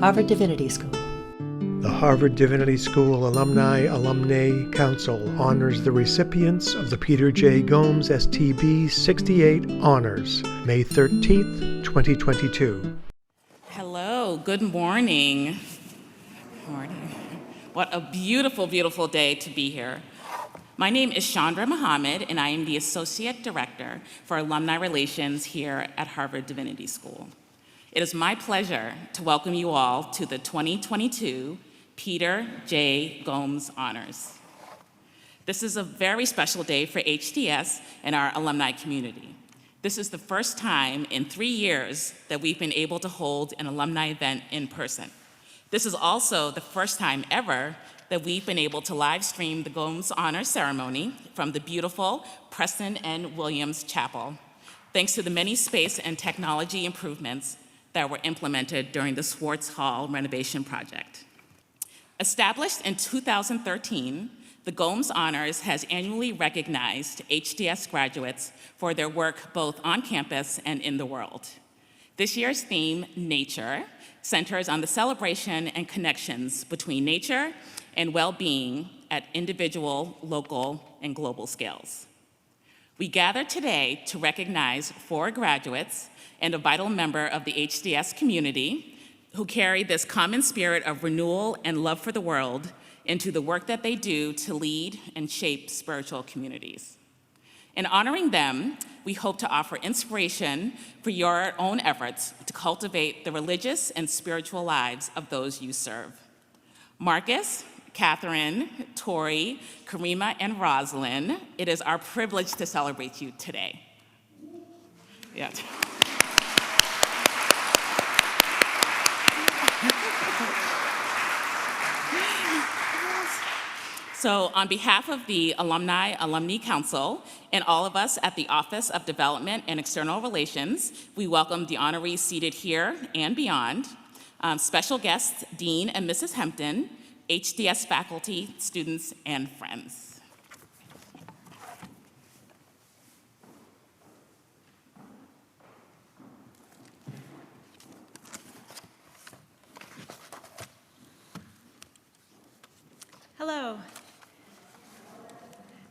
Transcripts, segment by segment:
Harvard Divinity School. The Harvard Divinity School Alumnae Council honors the recipients of the Peter J. Gomes STB 68 Honors, May 13th, 2022. Hello, good morning. Morning. What a beautiful, beautiful day to be here. My name is CHANDRA MOHAMMED, and I am the Associate Director for Alumni Relations here at Harvard Divinity School. It is my pleasure to welcome you all to the 2022 Peter J. Gomes Honors. This is a very special day for HDS and our alumni community. This is the first time in 3 years that we've been able to hold an alumni event in person. This is also the first time ever that we've been able to live stream the Gomes Honor Ceremony from the beautiful Preston and Williams Chapel, thanks to the many space and technology improvements that were implemented during the Swartz Hall renovation project. Established in 2013, the Gomes Honors has annually recognized HDS graduates for their work both on campus and in the world. This year's theme, Nature, centers on the celebration and connections between nature and well-being at individual, local, and global scales. We gather today to recognize 4 graduates and a vital member of the HDS community who carry this common spirit of renewal and love for the world into the work that they do to lead and shape spiritual communities. In honoring them, we hope to offer inspiration for your own efforts to cultivate the religious and spiritual lives of those you serve. Marcus, Katherine, Tori, Kareema, and Rosalyn, it is our privilege to celebrate you today. Yeah. So on behalf of the Alumni Council and all of us at the Office of Development and External Relations, we welcome the honorees seated here and beyond, special guests, Dean and Mrs. Hempton, HDS faculty, students, and friends. Hello.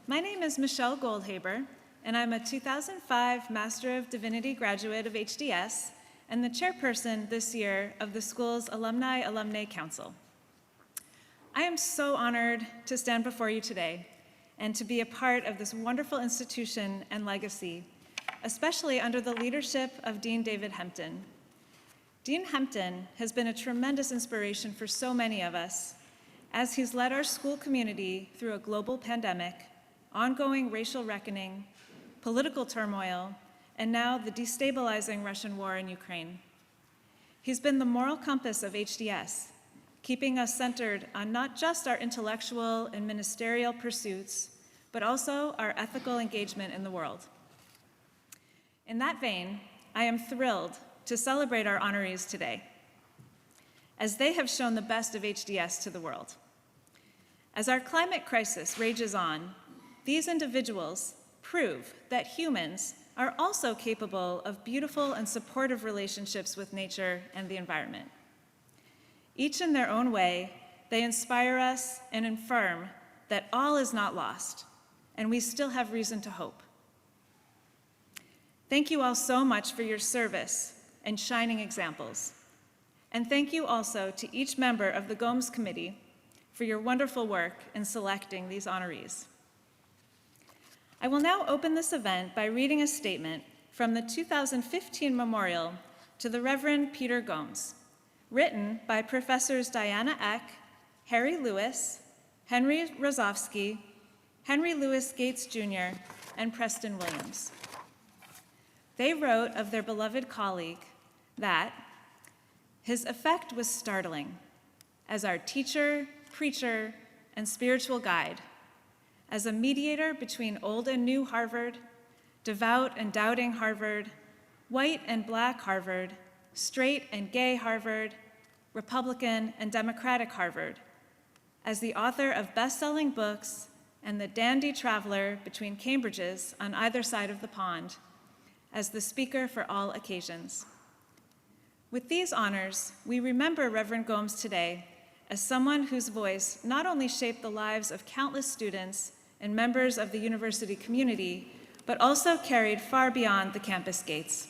My name is Michelle Goldhaber, and I'm a 2005 Master of Divinity graduate of HDS and the chairperson this year of the school's Alumnae Council. I am so honored to stand before you today and to be a part of this wonderful institution and legacy, especially under the leadership of Dean David Hempton. Dean Hempton has been a tremendous inspiration for so many of us as he's led our school community through a global pandemic, ongoing racial reckoning, political turmoil, and now the destabilizing Russian war in Ukraine. He's been the moral compass of HDS, keeping us centered on not just our intellectual and ministerial pursuits, but also our ethical engagement in the world. In that vein, I am thrilled to celebrate our honorees today, as they have shown the best of HDS to the world. As our climate crisis rages on, these individuals prove that humans are also capable of beautiful and supportive relationships with nature and the environment. Each in their own way, they inspire us and affirm that all is not lost, and we still have reason to hope. Thank you all so much for your service and shining examples. And thank you also to each member of the Gomes Committee for your wonderful work in selecting these honorees. I will now open this event by reading a statement from the 2015 memorial to the Reverend Peter Gomes, written by Professors Diana Eck, Harry Lewis, Henry Rozovsky, Henry Louis Gates Jr., and Preston Williams. They wrote of their beloved colleague that his effect was startling as our teacher, preacher, and spiritual guide, as a mediator between old and new Harvard, devout and doubting Harvard, white and black Harvard, straight and gay Harvard, Republican and Democratic Harvard, as the author of best-selling books and the dandy traveler between Cambridges on either side of the pond, as the speaker for all occasions. With these honors, we remember Reverend Gomes today as someone whose voice not only shaped the lives of countless students and members of the university community, but also carried far beyond the campus gates.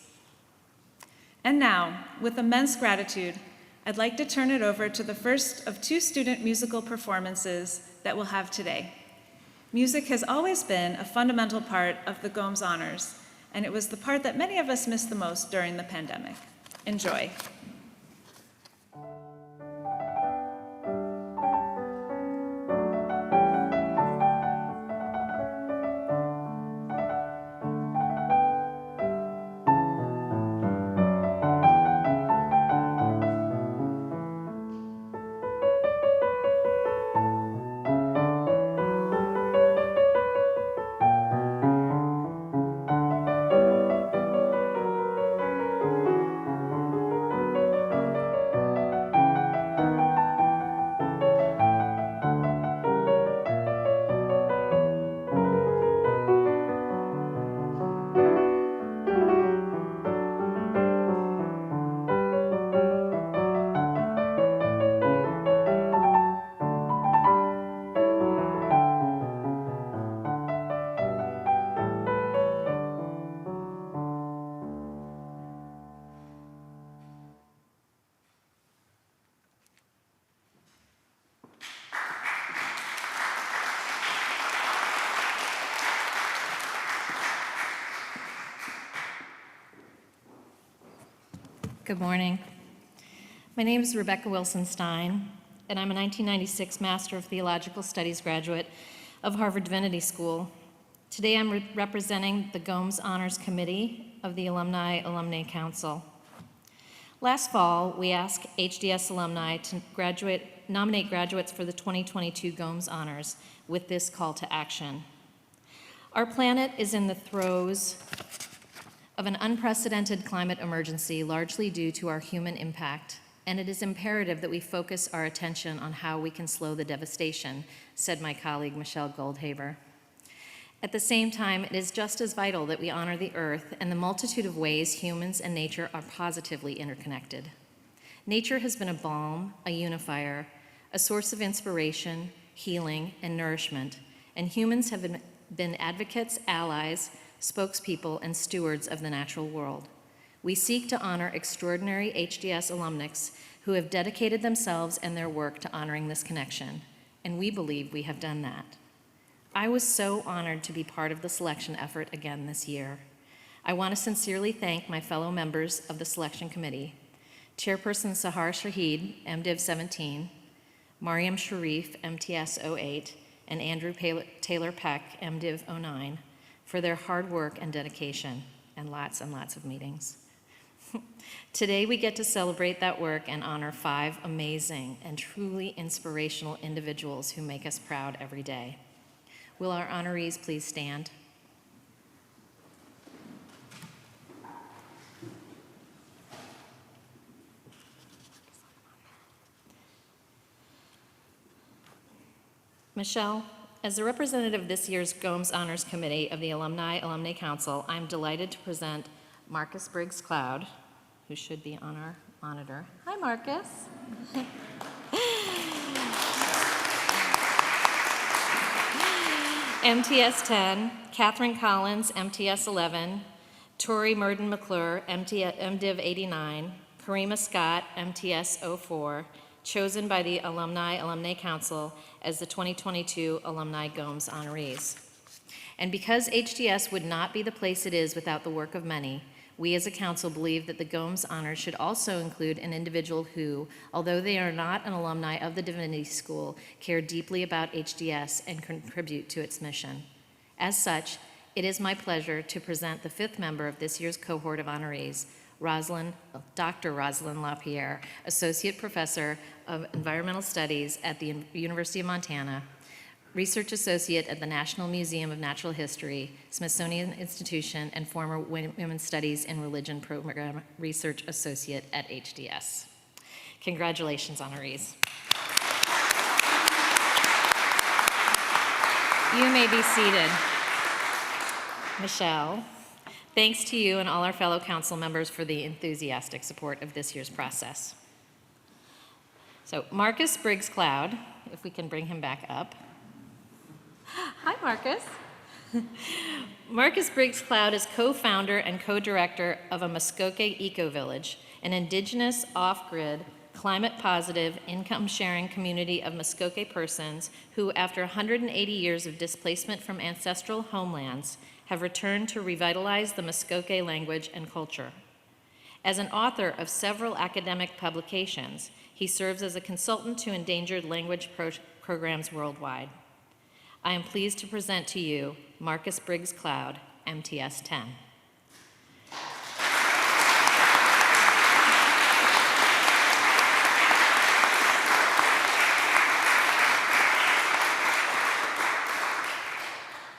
And now, with immense gratitude, I'd like to turn it over to the first of two student musical performances that we'll have today. Music has always been a fundamental part of the Gomes Honors, and it was the part that many of us missed the most during the pandemic. Enjoy. Good morning. My name is Rebecca Wilson-Stein, and I'm a 1996 Master of Theological Studies graduate of Harvard Divinity School. Today I'm representing the Gomes Honors Committee of the Alumni Council. Last fall, we asked HDS alumni to nominate graduates for the 2022 Gomes Honors with this call to action. Our planet is in the throes of an unprecedented climate emergency, largely due to our human impact, and it is imperative that we focus our attention on how we can slow the devastation, said my colleague Michelle Goldhaber. At the same time, it is just as vital that we honor the earth and the multitude of ways humans and nature are positively interconnected. Nature has been a balm, a unifier, a source of inspiration, healing, and nourishment, and humans have been advocates, allies, spokespeople, and stewards of the natural world. We seek to honor extraordinary HDS alumnus who have dedicated themselves and their work to honoring this connection, and we believe we have done that. I was so honored to be part of the selection effort again this year. I want to sincerely thank my fellow members of the selection committee, Chairperson Sahar Shahid, MDiv 17, Mariam Sharif, MTS 08, and Andrew Taylor Peck, MDiv 09, for their hard work and dedication, and lots of meetings. Today we get to celebrate that work and honor 5 amazing and truly inspirational individuals who make us proud every day. Will our honorees please stand? Michelle, as the representative of this year's Gomes Honors Committee of the Alumni Council, I'm delighted to present Marcus Briggs-Cloud, who should be on our monitor. Hi, Marcus. MTS 10, Katherine Collins, MTS 11, Tori Murden McClure, MDiv 89, Kareema Scott, MTS 04, chosen by the Alumnae Council as the 2022 Alumni Gomes Honorees. And because HDS would not be the place it is without the work of many, we as a council believe that the Gomes Honors should also include an individual who, although they are not an alumni of the Divinity School, care deeply about HDS and contribute to its mission. As such, it is my pleasure to present the 5th member of this year's cohort of honorees, Dr. Rosalyn LaPier, Associate Professor of Environmental Studies at the University of Montana, Research Associate at the National Museum of Natural History, Smithsonian Institution, and former Women's Studies in Religion Program Research Associate at HDS. Congratulations, honorees. You may be seated. Michelle, Thanks to you and all our fellow council members for the enthusiastic support of this year's process. So Marcus Briggs-Cloud, if we can bring him back up. Hi, Marcus. Marcus Briggs-Cloud is co-founder and co-director of a Muskoka Eco-Village, an indigenous, off-grid, climate-positive, income-sharing community of Muskoka persons who, after 180 years of displacement from ancestral homelands, have returned to revitalize the Muskoka language and culture. As an author of several academic publications, he serves as a consultant to endangered language programs worldwide. I am pleased to present to you Marcus Briggs-Cloud, MTS 10.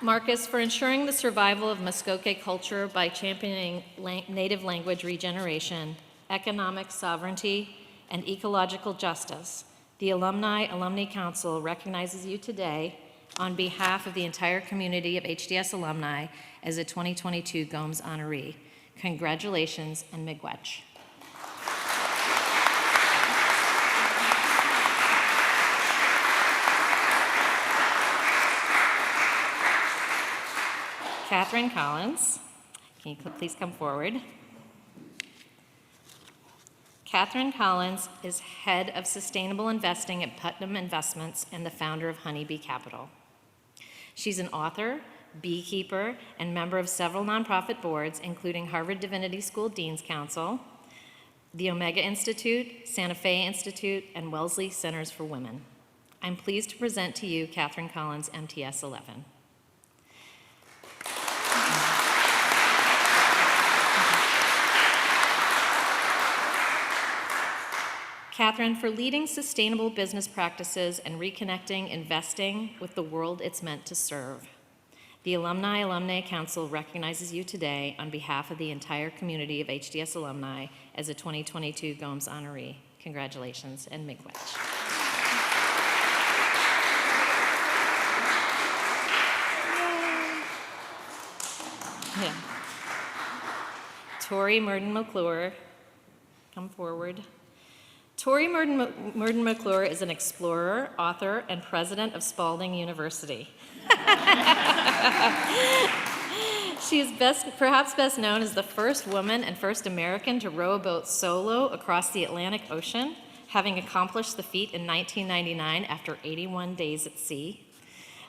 Marcus, for ensuring the survival of Muskoka culture by championing native language regeneration, economic sovereignty, and ecological justice, the Alumni Council recognizes you today on behalf of the entire community of HDS alumni as a 2022 Gomes Honoree. Congratulations and miigwech. Katherine Collins, can you please come forward? Katherine Collins is head of sustainable investing at Putnam Investments and the founder of Honeybee Capital. She's an author, beekeeper, and member of several nonprofit boards, including Harvard Divinity School Dean's Council, the Omega Institute, Santa Fe Institute, and Wellesley Centers for Women. I'm pleased to present to you Katherine Collins, MTS 11. Katherine, for leading sustainable business practices and reconnecting investing with the world it's meant to serve. The Alumni Council recognizes you today on behalf of the entire community of HDS alumni as a 2022 Gomes Honoree. Congratulations and miigwech. Yeah. Tori McClure, come forward. Tori McClure is an explorer, author, and president of Spalding University. She is perhaps best known as the first woman and first American to row a boat solo across the Atlantic Ocean, having accomplished the feat in 1999 after 81 days at sea.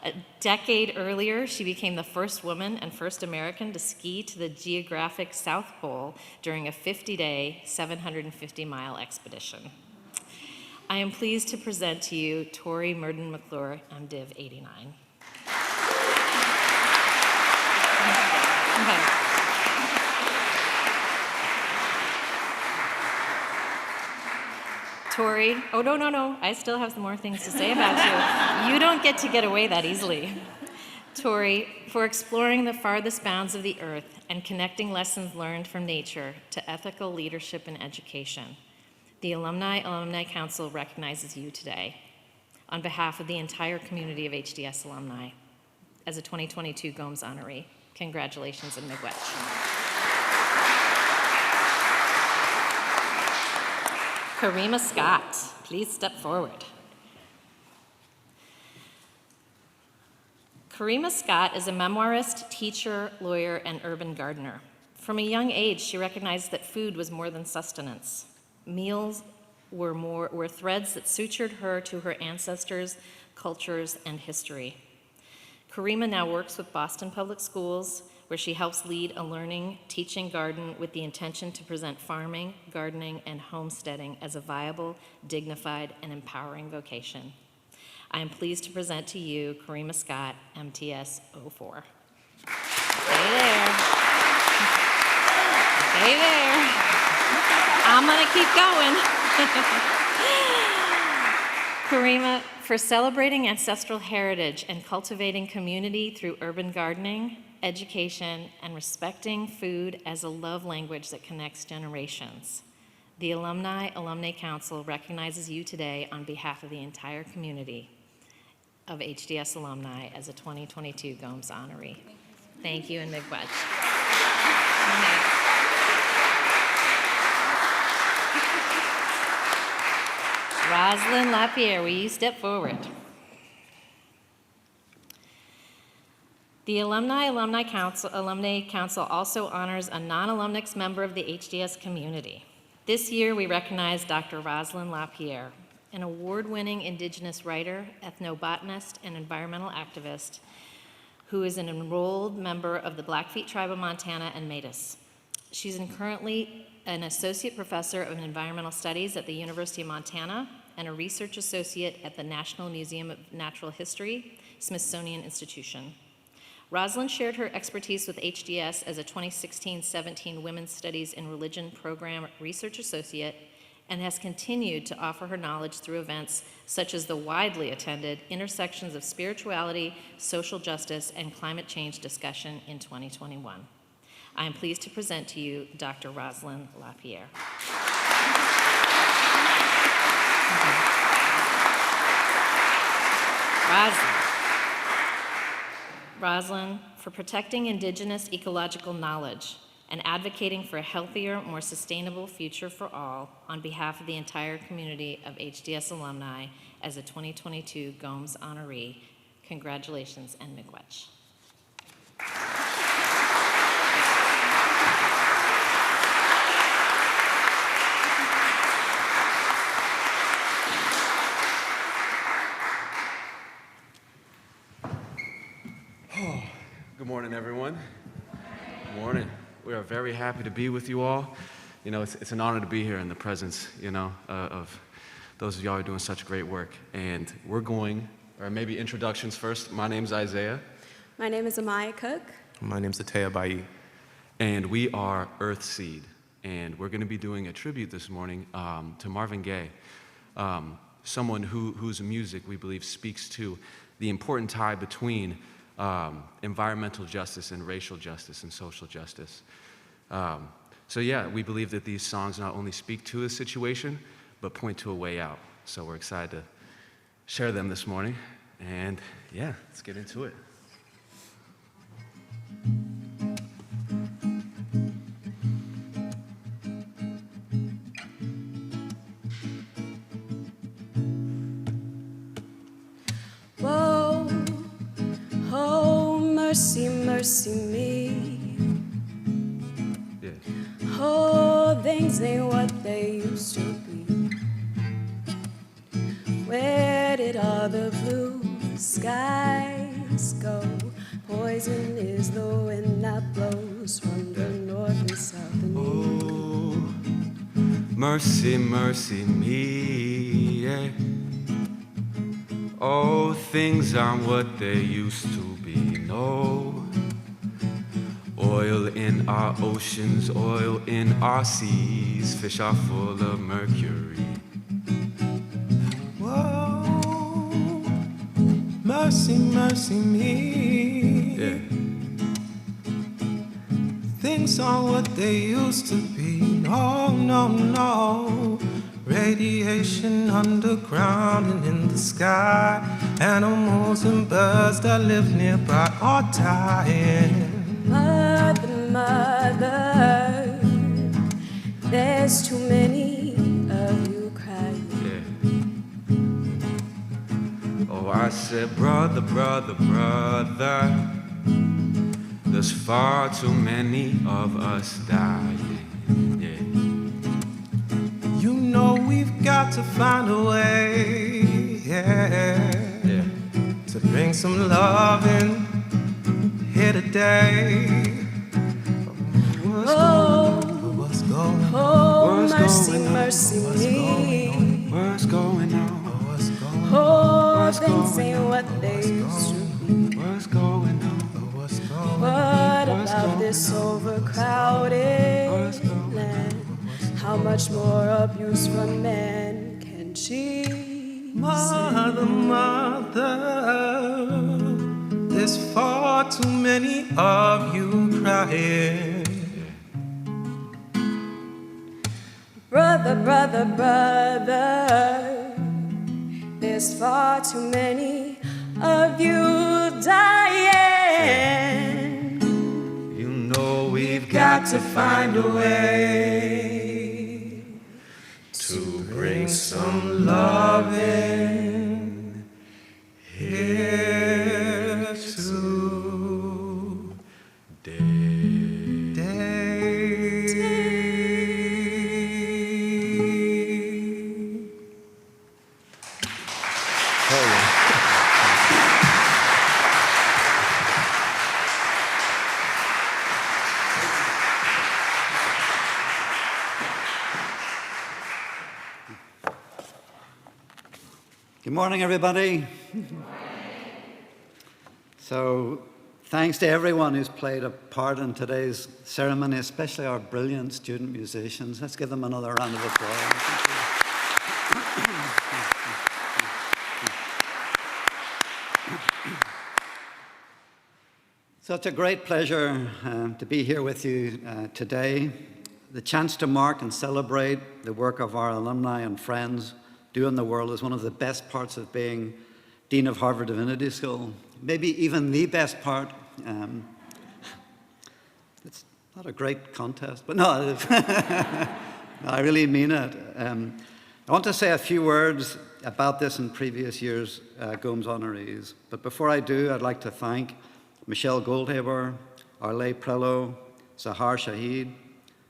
A decade earlier, she became the first woman and first American to ski to the geographic South Pole during a 50-day, 750-mile expedition. I am pleased to present to you Tori McClure, MDiv 89. Okay. Tori, oh, no, I still have some more things to say about you. You don't get away that easily. Tori, for exploring the farthest bounds of the earth and connecting lessons learned from nature to ethical leadership and education. The Alumni Council recognizes you today on behalf of the entire community of HDS alumni as a 2022 Gomes Honoree. Congratulations and miigwech. Kareema Scott, please step forward. Kareema Scott is a memoirist, teacher, lawyer, and urban gardener. From a young age, she recognized that food was more than sustenance. Meals were threads that sutured her to her ancestors, cultures, and history. Kareema now works with Boston Public Schools, where she helps lead a learning, teaching garden with the intention to present farming, gardening, and homesteading as a viable, dignified, and empowering vocation. I am pleased to present to you Kareema Scott, MTS 04. Stay there. Stay there. I'm gonna keep going. Kareema, for celebrating ancestral heritage and cultivating community through urban gardening, education, and respecting food as a love language that connects generations. The Alumni Council recognizes you today on behalf of the entire community of HDS alumni as a 2022 Gomes Honoree. Thank you and miigwech. Rosalyn, LaPier, will you step forward? The Alumni Council also honors a non-alumnix member of the HDS community. This year, we recognize Dr. Rosalyn LaPier, an award-winning Indigenous writer, ethnobotanist, and environmental activist who is an enrolled member of the Blackfeet Tribe of Montana and Métis. She's currently an associate professor of environmental studies at the University of Montana and a research associate at the National Museum of Natural History, Smithsonian Institution. Rosalyn shared her expertise with HDS as a 2016-17 Women's Studies in Religion Program Research Associate and has continued to offer her knowledge through events such as the widely attended Intersections of Spirituality, Social Justice, and Climate Change discussion in 2021. I am pleased to present to you Dr. Rosalyn LaPier. Rosalyn, for protecting Indigenous ecological knowledge and advocating for a healthier, more sustainable future for all on behalf of the entire community of HDS alumni as a 2022 Gomes Honoree. Congratulations and miigwech. Good morning, everyone. Good morning. We are very happy to be with you all. You know, it's an honor to be here in the presence, of those of y'all who are doing such great work. And we're going, or maybe introductions first. My name's Isaiah. My name is Amaya Cook. My name's Atea Bai. And we are Earthseed. And we're going to be doing a tribute this morning to Marvin Gaye, someone whose music we believe speaks to the important tie between environmental justice and racial justice and social justice. So yeah, we believe that these songs not only speak to the situation, but point to a way out. So we're excited to share them this morning. And yeah, let's get into it. Whoa, oh, mercy, mercy me. Yeah. Oh, things ain't what they used to be. Where did all the blue skies go? Poison is the wind that blows from the north and south and east. Oh, mercy, mercy me. Yeah. Oh, things aren't what they used to be, no. Oil in our oceans, oil in our seas, fish are full of mercury. Whoa, mercy, mercy me. Yeah. Things aren't what they used to be. No, no, no. Radiation underground and in the sky. Animals and birds that live nearby are dying. Mother, mother, there's too many of you crying. Yeah. Oh, I said, brother, brother, brother, there's far too many of us dying. Yeah. You know we've got to find a way, yeah, to bring some love in here today. What's going on? Oh, mercy, going on? mercy What's me. going on? What's going on? What's going on? Oh, What's things going ain't what they used to be. What's going on? What's going on? What What's about going this on? overcrowded What's going land? How much more abuse from men can she Mother, mother, there's far too many of you crying. Brother, brother, brother, there's far too many of you dying. You know we've Got got to find a way to bring some love in here today. Good morning, everybody. So, thanks to everyone who's played a part in today's ceremony, especially our brilliant student musicians. Let's give them another round of applause. So it's a great pleasure to be here with you today. The chance to mark and celebrate the work of our alumni and friends do in the world is one of the best parts of being Dean of Harvard Divinity School. Maybe even the best part. It's not a great contest, but no, I really mean it. I want to say a few words about this in previous years' Gomes Honorees. But before I do, I'd like to thank Michelle Goldhaber, our lay Prello, Zahar Shahid,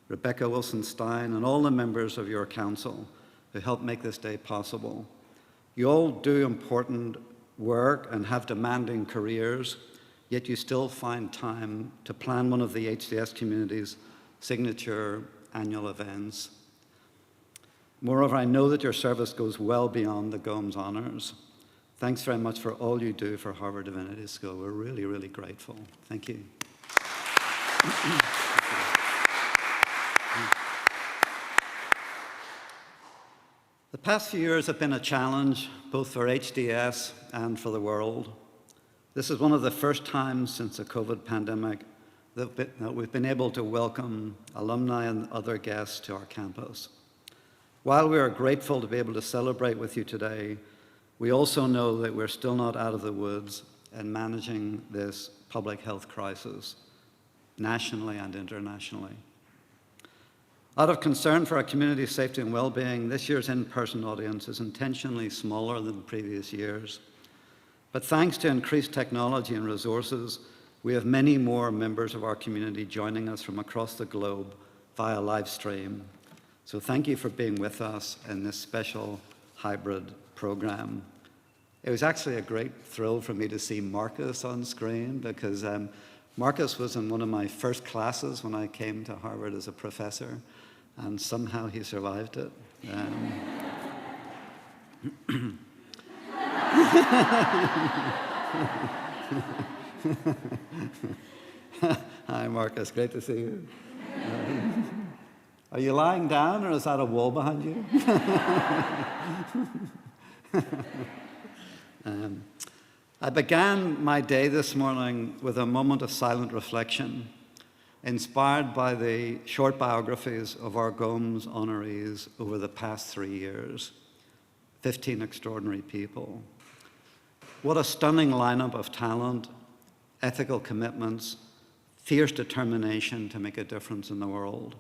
Rebecca Wilson-Stein, and all the members of your council who helped make this day possible. You all do important work and have demanding careers, yet you still find time to plan one of the HDS community's signature annual events. Moreover, I know that your service goes well beyond the Gomes Honors. Thanks very much for all you do for Harvard Divinity School. We're really, really grateful. Thank you. The past few years have been a challenge, both for HDS and for the world. This is one of the first times since the COVID pandemic that we've been able to welcome alumni and other guests to our campus. While we are grateful to be able to celebrate with you today, we also know that we're still not out of the woods in managing this public health crisis, nationally and internationally. Out of concern for our community's safety and well-being, this year's in-person audience is intentionally smaller than previous years. But thanks to increased technology and resources, we have many more members of our community joining us from across the globe via live stream. So thank you for being with us in this special hybrid program. It was actually a great thrill for me to see Marcus on screen because Marcus was in one of my first classes when I came to Harvard as a professor, and somehow he survived it. Hi, Marcus. Great to see you. Are you lying down, or is that a wall behind you? I began my day this morning with a moment of silent reflection, inspired by the short biographies of our Gomes Honorees over the past 3 years. 15 extraordinary people. What a stunning lineup of talent, ethical commitments, fierce determination to make a difference in the world.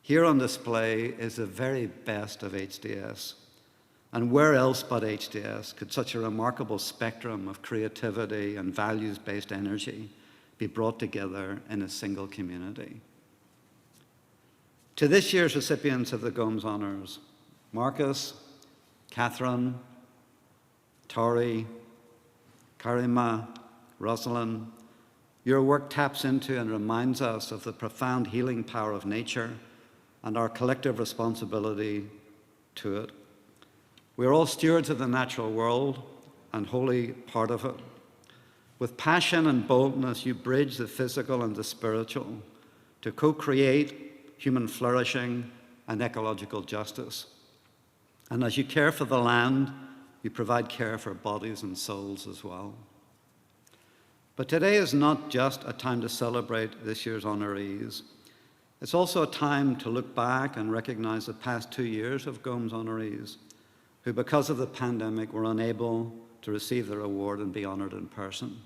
Here on display is the very best of HDS. And where else but HDS could such a remarkable spectrum of creativity and values-based energy be brought together in a single community? To this year's recipients of the Gomes Honors, Marcus, Katherine, Tori, Kareema, Rosalyn, your work taps into and reminds us of the profound healing power of nature and our collective responsibility to it. We're all stewards of the natural world and wholly part of it. With passion and boldness, you bridge the physical and the spiritual to co-create human flourishing and ecological justice. And as you care for the land, you provide care for bodies and souls as well. But today is not just a time to celebrate this year's honorees. It's also a time to look back and recognize the past 2 years of Gomes Honorees, who because of the pandemic were unable to receive their award and be honored in person.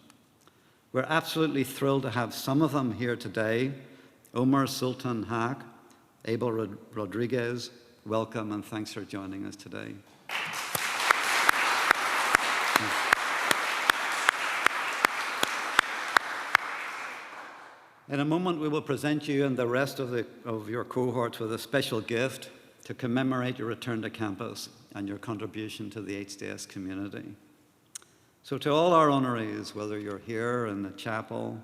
We're absolutely thrilled to have some of them here today, Omar, Sultan, Haque, Abel Rodriguez, welcome and thanks for joining us today. In a moment, we will present you and the rest of your cohorts with a special gift to commemorate your return to campus and your contribution to the HDS community. So to all our honorees, whether you're here in the chapel,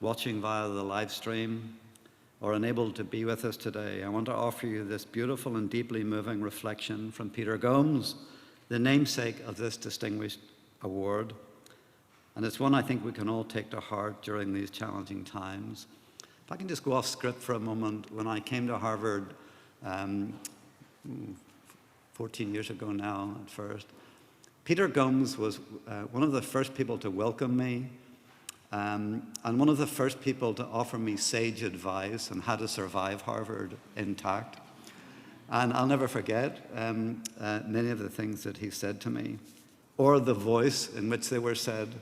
watching via the live stream, or unable to be with us today, I want to offer you this beautiful and deeply moving reflection from Peter Gomes, the namesake of this distinguished award. And it's one I think we can all take to heart during these challenging times. If I can just go off script for a moment, when I came to Harvard 14 years ago now at first, Peter Gomes was one of the first people to welcome me and one of the first people to offer me sage advice on how to survive Harvard intact. And I'll never forget many of the things that he said to me, or the voice in which they were said,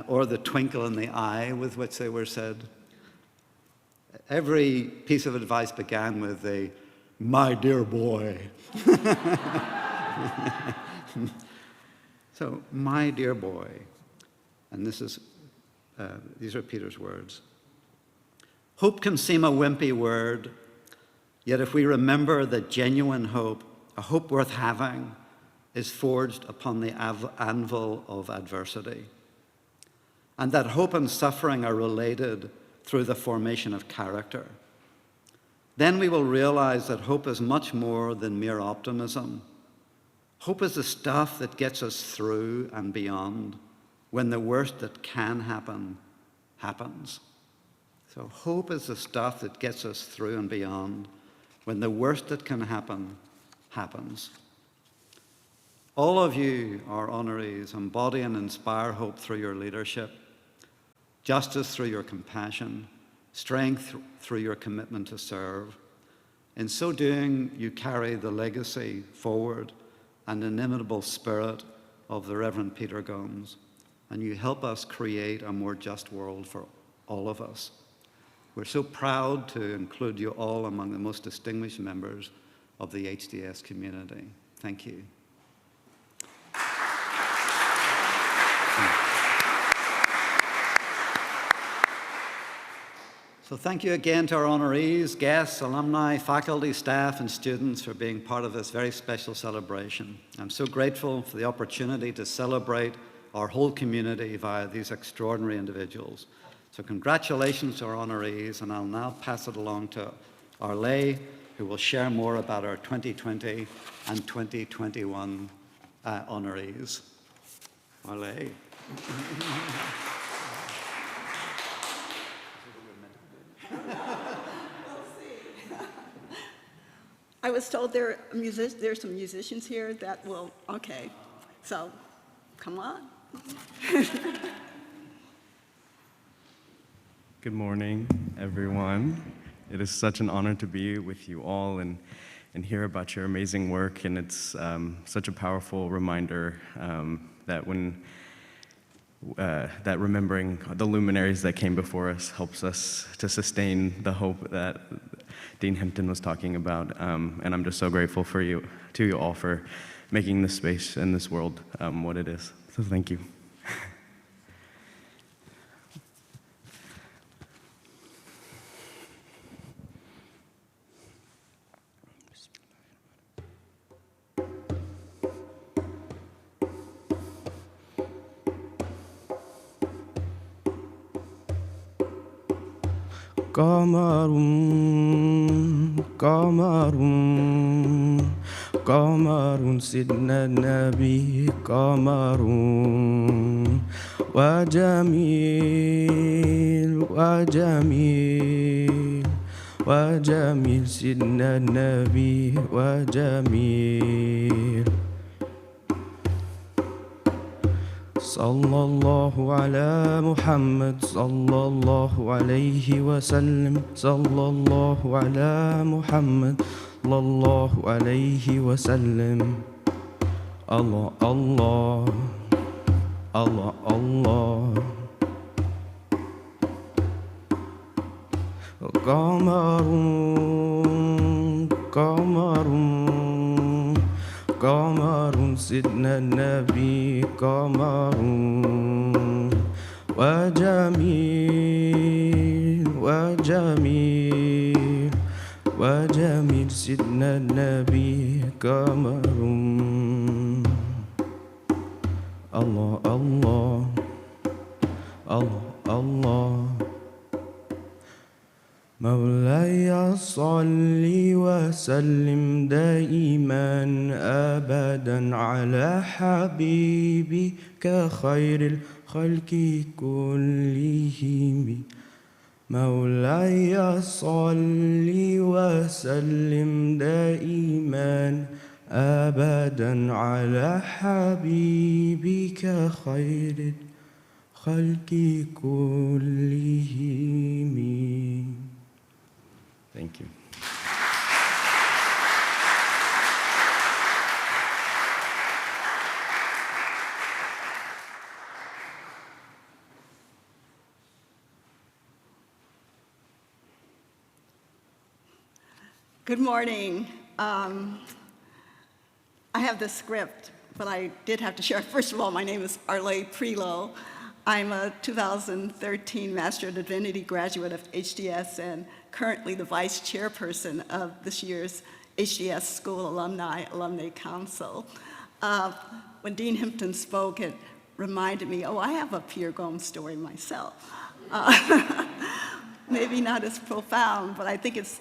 or the twinkle in the eye with which they were said. Every piece of advice began with a, "My dear boy." So, my dear boy, and these are Peter's words. Hope can seem a wimpy word, yet if we remember that genuine hope, a hope worth having, is forged upon the anvil of adversity, and that hope and suffering are related through the formation of character, then we will realize that hope is much more than mere optimism. Hope is the stuff that gets us through and beyond when the worst that can happen, happens. So hope is the stuff that gets us through and beyond when the worst that can happen, happens. All of you, our honorees, embody and inspire hope through your leadership, justice through your compassion, strength through your commitment to serve. In so doing, you carry the legacy forward and inimitable spirit of the Reverend Peter Gomes, and you help us create a more just world for all of us. We're so proud to include you all among the most distinguished members of the HDS community. Thank you. So thank you again to our honorees, guests, alumni, faculty, staff, and students for being part of this very special celebration. I'm so grateful for the opportunity to celebrate our whole community via these extraordinary individuals. So congratulations to our honorees, and I'll now pass it along to our lay, who will share more about our 2020 and 2021 honorees. Our lay. I was told there's some musicians here that will, okay, so come on. Good morning, everyone. It is such an honor to be with you all and hear about your amazing work, and it's such a powerful reminder that that remembering the luminaries that came before us helps us to sustain the hope that Dean Hinton was talking about, and I'm just so grateful to you all for making this space and this world what it is. So thank you. قمر سيدنا النبي قمر وجميل سيدنا النبي وجميل صلى الله على محمد صلى الله عليه وسلم صلى الله على محمد صلى الله عليه وسلم الله الله الله الله قمر قمر قمر سيدنا النبي قمر وجميل وجميل وجميل سيدنا النبي قمر الله الله الله الله مولاي صل وسلم دائما أبدا على حبيبك خير الخلق كلهم مولاي صل وسلم دائما أبدا على حبيبك خير الخلق كلهم. Thank you. Good morning. I have the script, but I did have to share. First of all, my name is Arlé Prelo. I'm a 2013 Master of Divinity graduate of HDS and currently the vice chairperson of this year's HDS School Alumni Council. When Dean Himpton spoke, it reminded me, oh, I have a Pierre Gomes story myself. Maybe not as profound, but I think it's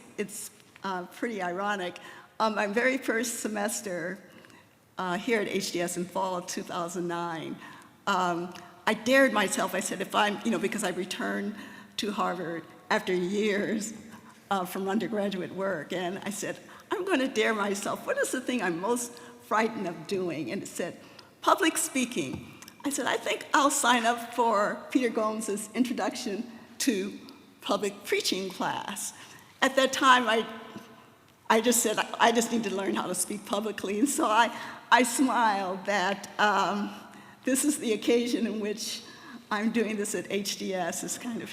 pretty ironic. My very first semester here at HDS in fall of 2009, I dared myself, I said, if I'm, because I returned to Harvard after years from undergraduate work, and I said, I'm going to dare myself. What is the thing I'm most frightened of doing? And it said, public speaking. I said, I think I'll sign up for Peter Gomes's Introduction to Public Preaching class. At that time, I just said, I just need to learn how to speak publicly. And so I smiled that this is the occasion in which I'm doing this at HDS, is kind of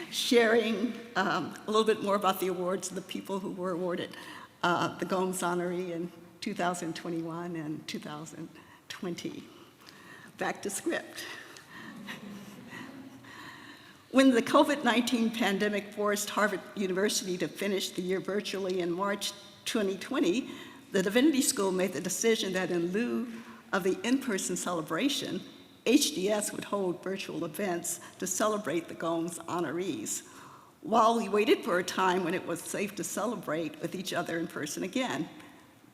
sharing a little bit more about the awards of the people who were awarded the Gomes Honoree in 2021 and 2020. Back to script. When the COVID-19 pandemic forced Harvard University to finish the year virtually in March 2020, the Divinity School made the decision that in lieu of the in-person celebration, HDS would hold virtual events to celebrate the Gomes honorees, while we waited for a time when it was safe to celebrate with each other in person again.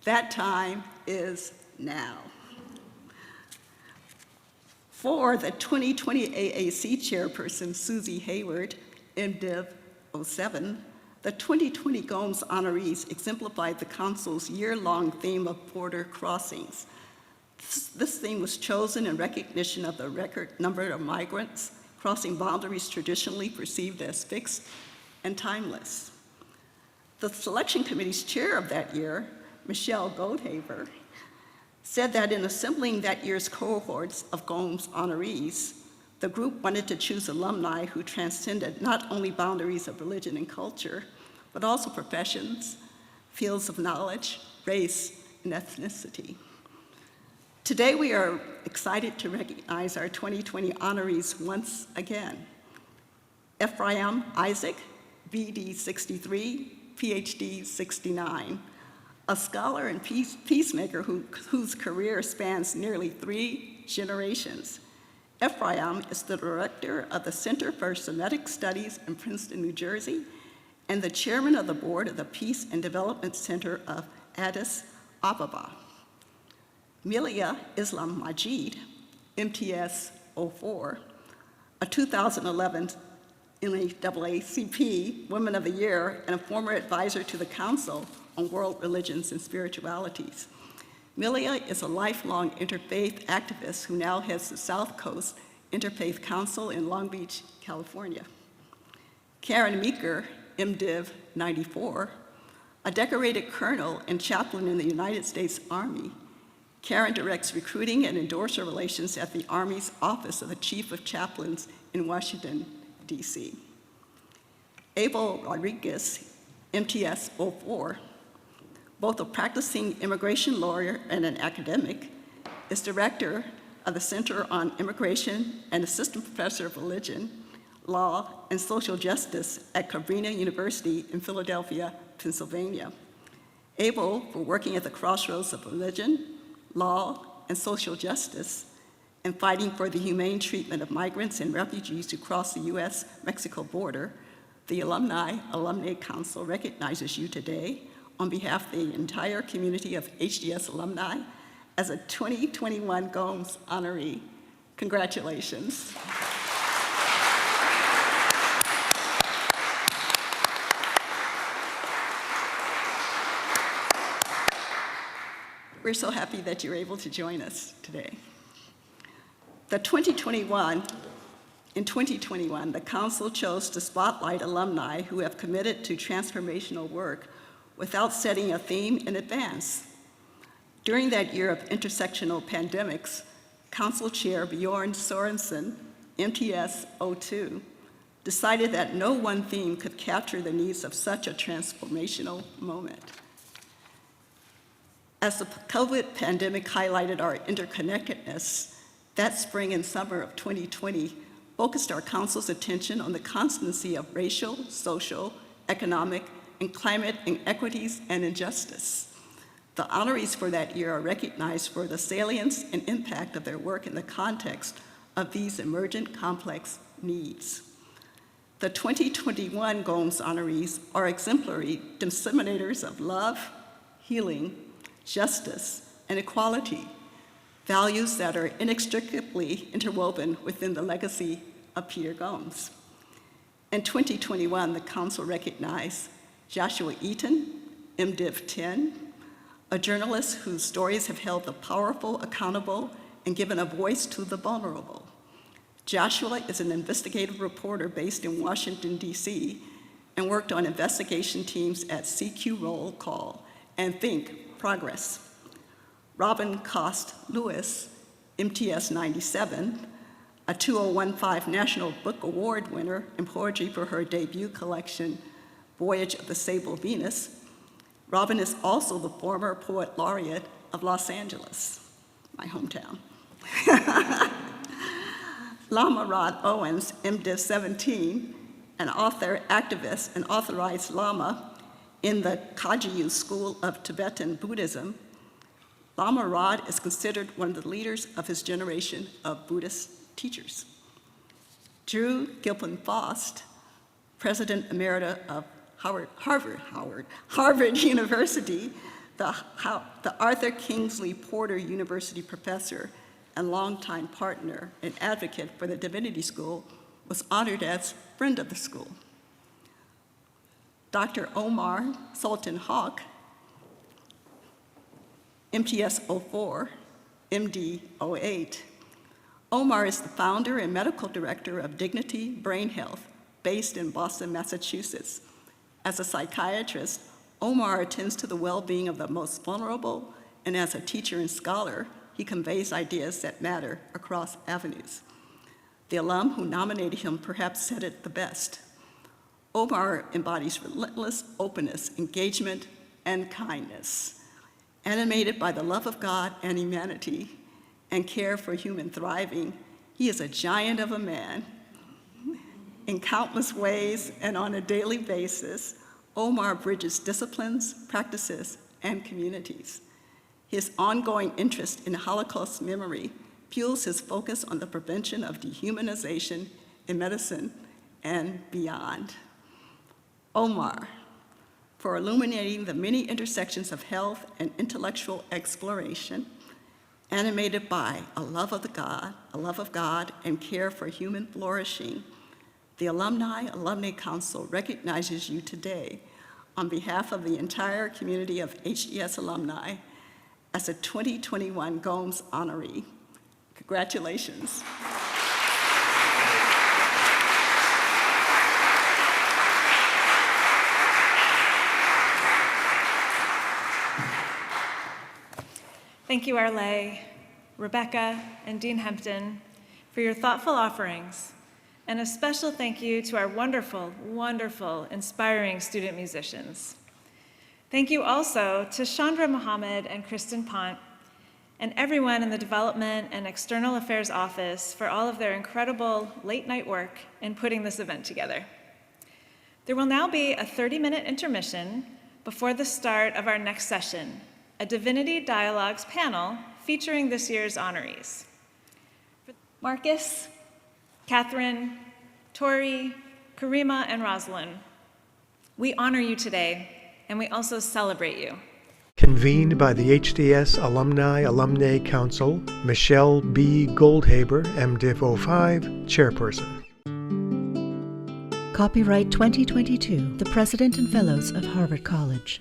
That time is now. For the 2020 AAC chairperson, Susie Hayward, MDiv 07, the 2020 Gomes honorees exemplified the council's year-long theme of border crossings. This theme was chosen in recognition of the record number of migrants crossing boundaries traditionally perceived as fixed and timeless. The selection committee's chair of that year, Michelle Goldhaber, said that in assembling that year's cohorts of Gomes honorees, the group wanted to choose alumni who transcended not only boundaries of religion and culture, but also professions, fields of knowledge, race, and ethnicity. Today, we are excited to recognize our 2020 honorees once again. Ephraim Isaac, BD 63, PhD 69, a scholar and peacemaker whose career spans nearly 3 generations. Ephraim is the director of the Center for Semitic Studies in Princeton, New Jersey, and the chairman of the board of the Peace and Development Center of Addis Ababa. Milia Islam-Majeed, MTS 04, a 2011 NAACP Women of the Year and a former advisor to the Council on World Religions and Spiritualities. Milia is a lifelong interfaith activist who now heads the South Coast Interfaith Council in Long Beach, California. Karen Meeker, MDiv 94, a decorated colonel and chaplain in the United States Army. Karen directs recruiting and endorser relations at the Army's Office of the Chief of Chaplains in Washington, D.C. Abel Rodriguez, MTS 04, both a practicing immigration lawyer and an academic, is director of the Center on Immigration and assistant professor of religion, law, and social justice at Kareema University in Philadelphia, Pennsylvania. Abel, for working at the crossroads of religion, law, and social justice, and fighting for the humane treatment of migrants and refugees who cross the U.S.-Mexico border, the Alumnae Council recognizes you today on behalf of the entire community of HDS alumni as a 2021 Gomes Honoree. Congratulations. We're so happy that you're able to join us today. In 2021, the Council chose to spotlight alumni who have committed to transformational work without setting a theme in advance. During that year of intersectional pandemics, Council Chair Bjorn Sorensen, MTS 02, decided that no one theme could capture the needs of such a transformational moment. As the COVID pandemic highlighted our interconnectedness, that spring and summer of 2020 focused our Council's attention on the constancy of racial, social, economic, and climate inequities and injustice. The honorees for that year are recognized for the salience and impact of their work in the context of these emergent complex needs. The 2021 Gomes honorees are exemplary disseminators of love, healing, justice, and equality, values that are inextricably interwoven within the legacy of Peter Gomes. In 2021, the Council recognized Joshua Eaton, MDiv 10, a journalist whose stories have held the powerful accountable and given a voice to the vulnerable. Joshua is an investigative reporter based in Washington, D.C., and worked on investigation teams at CQ Roll Call and Think Progress. Robin Coste Lewis, MTS 97, a 2015 National Book Award winner in poetry for her debut collection, Voyage of the Sable Venus. Robin is also the former poet laureate of Los Angeles, my hometown. Lama Owens, MDiv 17, an author, activist, and authorized Lama in the Kagyu School of Tibetan Buddhism. Lama Rod is considered one of the leaders of his generation of Buddhist teachers. Drew Gilpin Faust, President Emerita of Harvard University, the Arthur Kingsley Porter University professor and longtime partner and advocate for the Divinity School, was honored as Friend of the School. Dr. Omar Sultan Haque, MTS 04, MD 08. Omar is the founder and medical director of Divinity Brain Health, based in Boston, Massachusetts. As a psychiatrist, Omar attends to the well-being of the most vulnerable, and as a teacher and scholar, he conveys ideas that matter across avenues. The alum who nominated him perhaps said it the best. Omar embodies relentless openness, engagement, and kindness. Animated by the love of God and humanity and care for human thriving, he is a giant of a man. In countless ways and on a daily basis, Omar bridges disciplines, practices, and communities. His ongoing interest in Holocaust memory fuels his focus on the prevention of dehumanization in medicine and beyond. Omar, for illuminating the many intersections of health and intellectual exploration, animated by a love of God, and care for human flourishing, the Alumnae Council recognizes you today on behalf of the entire community of HDS alumni as a 2021 Gomes Honoree. Congratulations. Thank you, Arlay, Rebecca, and Dean Hempton for your thoughtful offerings, And a special thank you to our wonderful, wonderful, inspiring student musicians. Thank you also to CHANDRA Mohammed and Kristen Pont, and everyone in the Development and External Affairs Office for all of their incredible late-night work in putting this event together. There will now be a 30-minute intermission before the start of our next session, a Divinity Dialogues panel featuring this year's honorees. Marcus, Katherine, Tori, Kareema, and Rosalyn, we honor you today, and we also celebrate you. Convened by the HDS Alumni Alumnae Council, Michelle B. Goldhaber, MDiv 05, Chairperson. Copyright 2022, the President and Fellows of Harvard College.